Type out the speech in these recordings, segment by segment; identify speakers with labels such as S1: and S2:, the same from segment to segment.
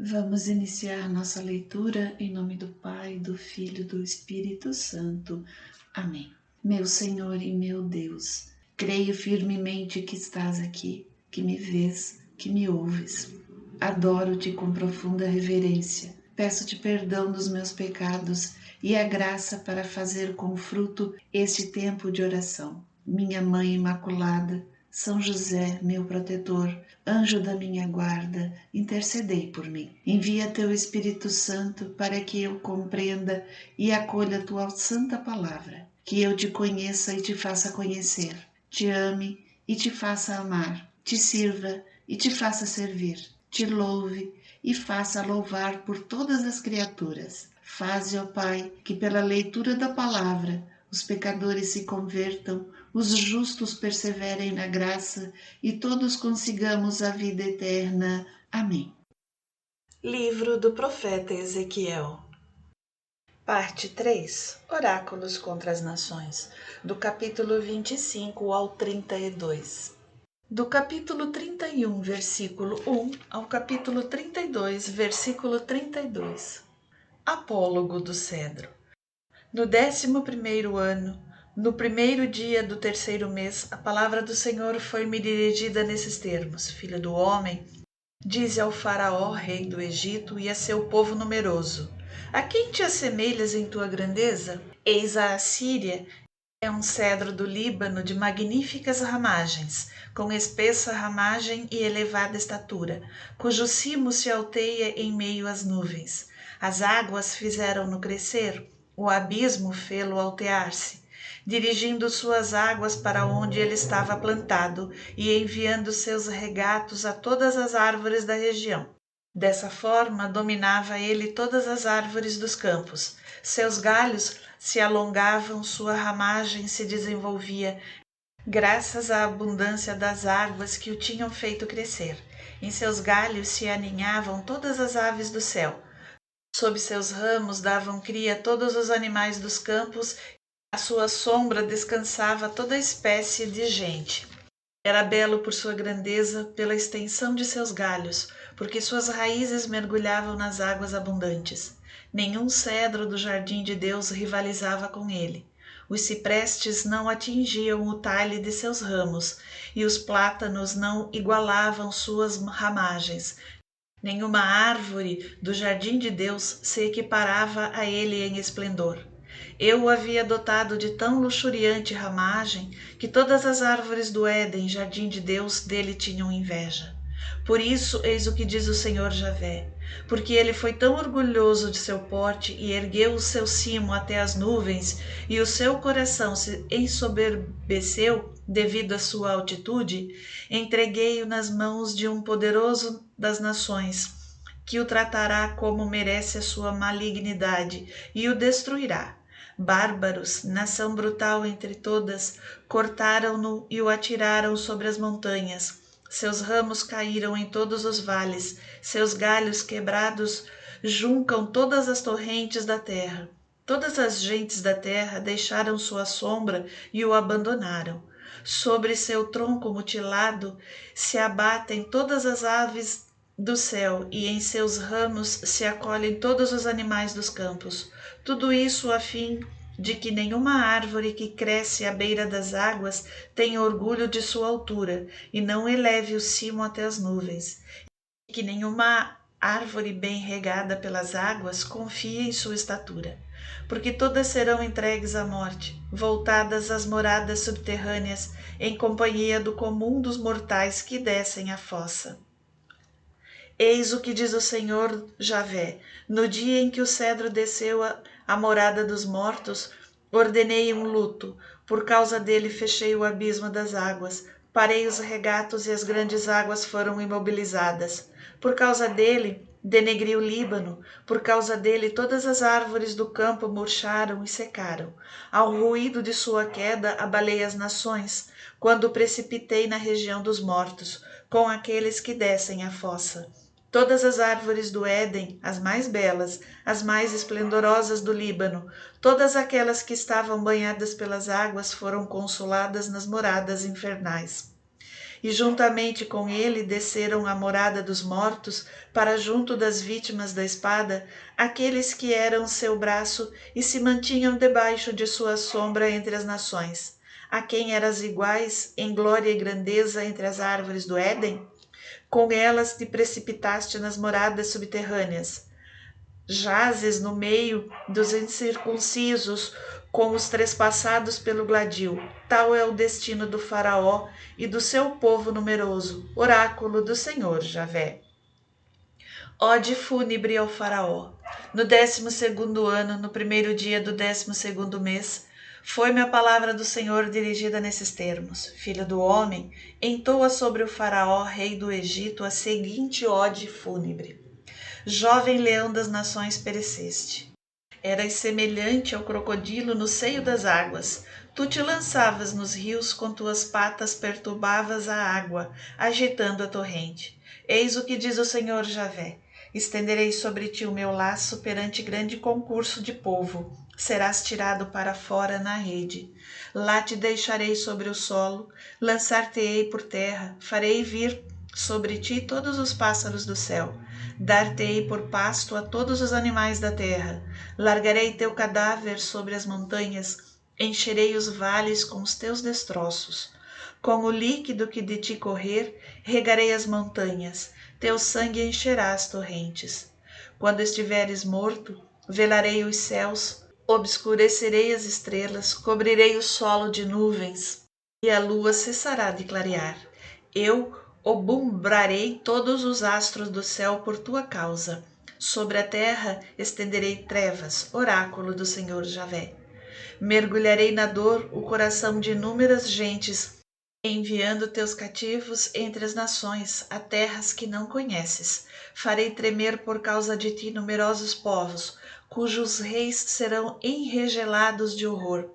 S1: Vamos iniciar nossa leitura em nome do Pai, do Filho e do Espírito Santo. Amém. Meu Senhor e meu Deus, creio firmemente que estás aqui, que me vês, que me ouves. Adoro-te com profunda reverência. Peço-te perdão dos meus pecados e a graça para fazer com fruto este tempo de oração. Minha Mãe Imaculada, São José, meu protetor, anjo da minha guarda, intercedei por mim. Envia teu Espírito Santo para que eu compreenda e acolha a tua santa palavra, que eu te conheça e te faça conhecer, te ame e te faça amar, te sirva e te faça servir, te louve e faça louvar por todas as criaturas. Faze, ó Pai, que pela leitura da palavra os pecadores se convertam, os justos perseverem na graça e todos consigamos a vida eterna. Amém.
S2: Livro do profeta Ezequiel. Parte 3. Oráculos contra as nações, do capítulo 25 ao 32. Do capítulo 31, versículo 1 ao capítulo 32, versículo 32. Apólogo do cedro. No 11º ano, no primeiro dia do terceiro mês, a palavra do Senhor foi-me dirigida nesses termos: Filho do homem, dize ao faraó, rei do Egito, e a seu povo numeroso: a quem te assemelhas em tua grandeza? Eis a Assíria, é um cedro do Líbano de magníficas ramagens, com espessa ramagem e elevada estatura, cujo cimo se alteia em meio às nuvens. As águas fizeram-no crescer, o abismo fê-lo altear-se, dirigindo suas águas para onde ele estava plantado e enviando seus regatos a todas as árvores da região. Dessa forma dominava ele todas as árvores dos campos. Seus galhos se alongavam, sua ramagem se desenvolvia, graças à abundância das águas que o tinham feito crescer. Em seus galhos se aninhavam todas as aves do céu. Sob seus ramos davam cria todos os animais dos campos, à sua sombra descansava toda espécie de gente. Era belo por sua grandeza, pela extensão de seus galhos, porque suas raízes mergulhavam nas águas abundantes. Nenhum cedro do jardim de Deus rivalizava com ele. Os ciprestes não atingiam o talhe de seus ramos, e os plátanos não igualavam suas ramagens. Nenhuma árvore do jardim de Deus se equiparava a ele em esplendor. Eu o havia dotado de tão luxuriante ramagem que todas as árvores do Éden, jardim de Deus, dele tinham inveja. Por isso, eis o que diz o Senhor Javé: porque ele foi tão orgulhoso de seu porte e ergueu o seu cimo até as nuvens, e o seu coração se ensoberbeceu devido à sua altitude, entreguei-o nas mãos de um poderoso das nações, que o tratará como merece a sua malignidade e o destruirá. Bárbaros, nação brutal entre todas, cortaram-no e o atiraram sobre as montanhas. Seus ramos caíram em todos os vales, seus galhos quebrados juncam todas as torrentes da terra. Todas as gentes da terra deixaram sua sombra e o abandonaram. Sobre seu tronco mutilado se abatem todas as aves do céu, e em seus ramos se acolhem todos os animais dos campos. Tudo isso a fim de que nenhuma árvore que cresce à beira das águas tenha orgulho de sua altura e não eleve o cimo até as nuvens, e que nenhuma árvore bem regada pelas águas confie em sua estatura, porque todas serão entregues à morte, voltadas às moradas subterrâneas, em companhia do comum dos mortais que descem à fossa. Eis o que diz o Senhor Javé: no dia em que o cedro desceu à morada dos mortos, ordenei um luto, por causa dele fechei o abismo das águas, parei os regatos e as grandes águas foram imobilizadas. Por causa dele, denegri o Líbano, por causa dele todas as árvores do campo murcharam e secaram. Ao ruído de sua queda abalei as nações, quando precipitei na região dos mortos, com aqueles que descem à fossa. Todas as árvores do Éden, as mais belas, as mais esplendorosas do Líbano, todas aquelas que estavam banhadas pelas águas foram consoladas nas moradas infernais. e juntamente com ele desceram à morada dos mortos, para junto das vítimas da espada, aqueles que eram seu braço e se mantinham debaixo de sua sombra entre as nações. A quem eras iguais em glória e grandeza entre as árvores do Éden? Com elas te precipitaste nas moradas subterrâneas. Jazes no meio dos incircuncisos, com os trespassados pelo gladil. Tal é o destino do faraó e do seu povo numeroso, oráculo do Senhor Javé. Ode fúnebre ao faraó. No 12º ano, no primeiro dia do 12º mês, foi-me a palavra do Senhor dirigida nesses termos. Filho do homem, entoa sobre o faraó, rei do Egito, a seguinte ode fúnebre. Jovem leão das nações pereceste. Eras semelhante ao crocodilo no seio das águas. Tu te lançavas nos rios, com tuas patas perturbavas a água, agitando a torrente. Eis o que diz o Senhor Javé. Estenderei sobre ti o meu laço perante grande concurso de povo. Serás tirado para fora na rede. Lá te deixarei sobre o solo, lançar-te-ei por terra, farei vir sobre ti todos os pássaros do céu. Dar-te-ei por pasto a todos os animais da terra. Largarei teu cadáver sobre as montanhas, encherei os vales com os teus destroços. Com o líquido que de ti correr, regarei as montanhas, teu sangue encherá as torrentes. Quando estiveres morto, velarei os céus, obscurecerei as estrelas, cobrirei o solo de nuvens, e a lua cessará de clarear. Eu obumbrarei todos os astros do céu por tua causa. Sobre a terra estenderei trevas, oráculo do Senhor Javé. Mergulharei na dor o coração de inúmeras gentes, enviando teus cativos entre as nações, a terras que não conheces. Farei tremer por causa de ti numerosos povos, cujos reis serão enregelados de horror.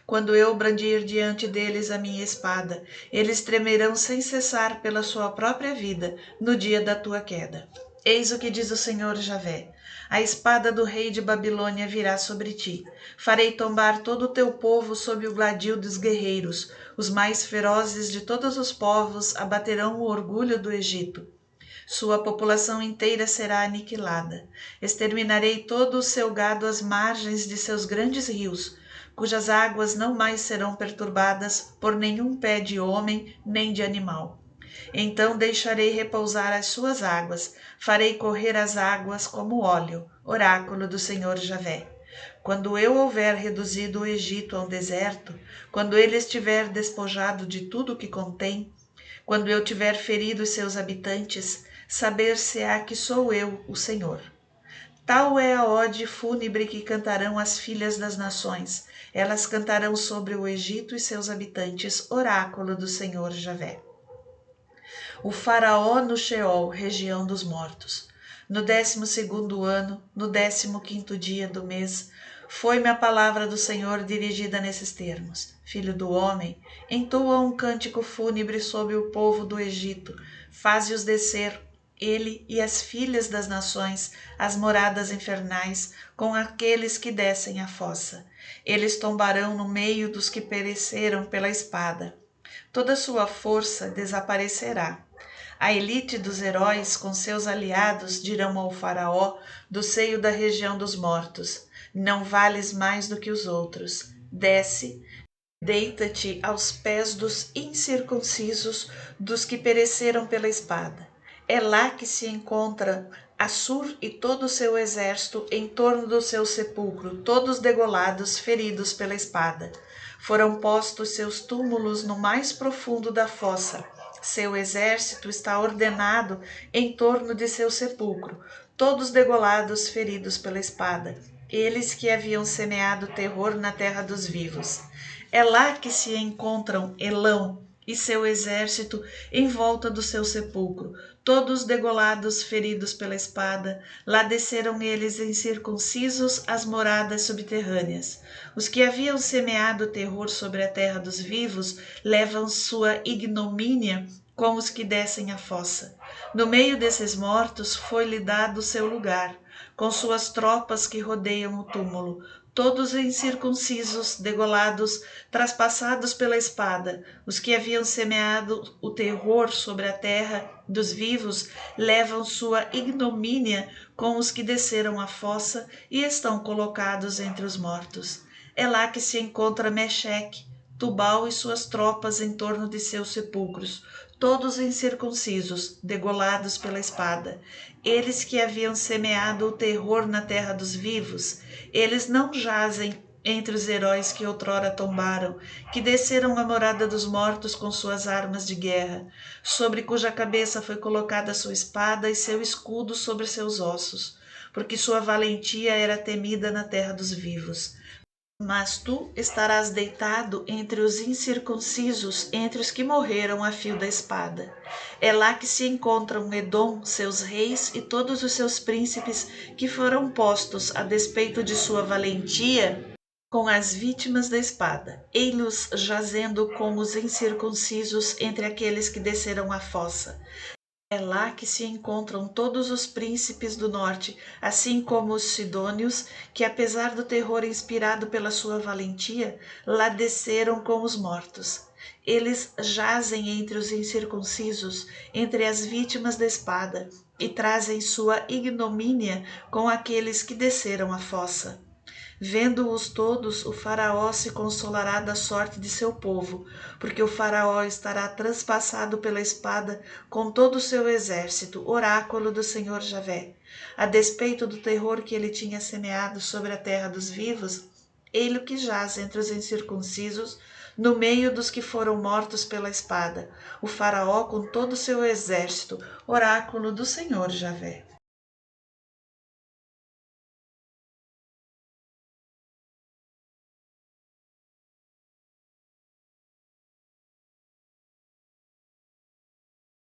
S2: Quando eu brandir diante deles a minha espada, eles tremerão sem cessar pela sua própria vida no dia da tua queda. Eis o que diz o Senhor Javé. A espada do rei de Babilônia virá sobre ti. Farei tombar todo o teu povo sob o gladil dos guerreiros. Os mais ferozes de todos os povos abaterão o orgulho do Egito. Sua população inteira será aniquilada. Exterminarei todo o seu gado às margens de seus grandes rios, cujas águas não mais serão perturbadas por nenhum pé de homem nem de animal. Então deixarei repousar as suas águas, farei correr as águas como óleo, oráculo do Senhor Javé. Quando eu houver reduzido o Egito a um deserto, quando ele estiver despojado de tudo o que contém, quando eu tiver ferido os seus habitantes, saber-se-á que sou eu, o Senhor. Tal é a ode fúnebre que cantarão as filhas das nações. Elas cantarão sobre o Egito e seus habitantes, oráculo do Senhor Javé. O faraó no Sheol, região dos mortos. No 12º ano, no 15º dia do mês, foi-me a palavra do Senhor dirigida nesses termos. Filho do homem, entoa um cântico fúnebre sobre o povo do Egito, faze-os descer, ele e as filhas das nações, as moradas infernais, com aqueles que descem à fossa. Eles tombarão no meio dos que pereceram pela espada. Toda sua força desaparecerá. A elite dos heróis com seus aliados dirão ao faraó do seio da região dos mortos: não vales mais do que os outros. Desce, deita-te aos pés dos incircuncisos, dos que pereceram pela espada. É lá que se encontra Assur e todo o seu exército em torno do seu sepulcro, todos degolados, feridos pela espada. Foram postos seus túmulos no mais profundo da fossa. Seu exército está ordenado em torno de seu sepulcro, todos degolados, feridos pela espada. Eles que haviam semeado terror na terra dos vivos. É lá que se encontram Elão e seu exército em volta do seu sepulcro, todos degolados, feridos pela espada. Lá desceram eles incircuncisos às moradas subterrâneas. Os que haviam semeado terror sobre a terra dos vivos levam sua ignomínia com os que descem à fossa. No meio desses mortos foi-lhe dado seu lugar, com suas tropas que rodeiam o túmulo. todos incircuncisos, degolados, traspassados pela espada, os que haviam semeado o terror sobre a terra dos vivos, levam sua ignomínia com os que desceram a fossa e estão colocados entre os mortos. É lá que se encontra Mecheque, Tubal e suas tropas em torno de seus sepulcros, todos incircuncisos, degolados pela espada. Eles que haviam semeado o terror na terra dos vivos, eles não jazem entre os heróis que outrora tombaram, que desceram à morada dos mortos com suas armas de guerra, sobre cuja cabeça foi colocada sua espada e seu escudo sobre seus ossos, porque sua valentia era temida na terra dos vivos. Mas tu estarás deitado entre os incircuncisos, entre os que morreram a fio da espada. É lá que se encontram Edom, seus reis e todos os seus príncipes que foram postos a despeito de sua valentia com as vítimas da espada. Ei-los jazendo com os incircuncisos entre aqueles que desceram a fossa. É lá que se encontram todos os príncipes do norte, assim como os sidônios, que apesar do terror inspirado pela sua valentia, lá desceram com os mortos. Eles jazem entre os incircuncisos, entre as vítimas da espada, e trazem sua ignomínia com aqueles que desceram a fossa. Vendo-os todos, o faraó se consolará da sorte de seu povo, porque o faraó estará transpassado pela espada com todo o seu exército, oráculo do Senhor Javé. A despeito do terror que ele tinha semeado sobre a terra dos vivos, ele que jaz entre os incircuncisos, no meio dos que foram mortos pela espada, o faraó com todo o seu exército, oráculo do Senhor Javé.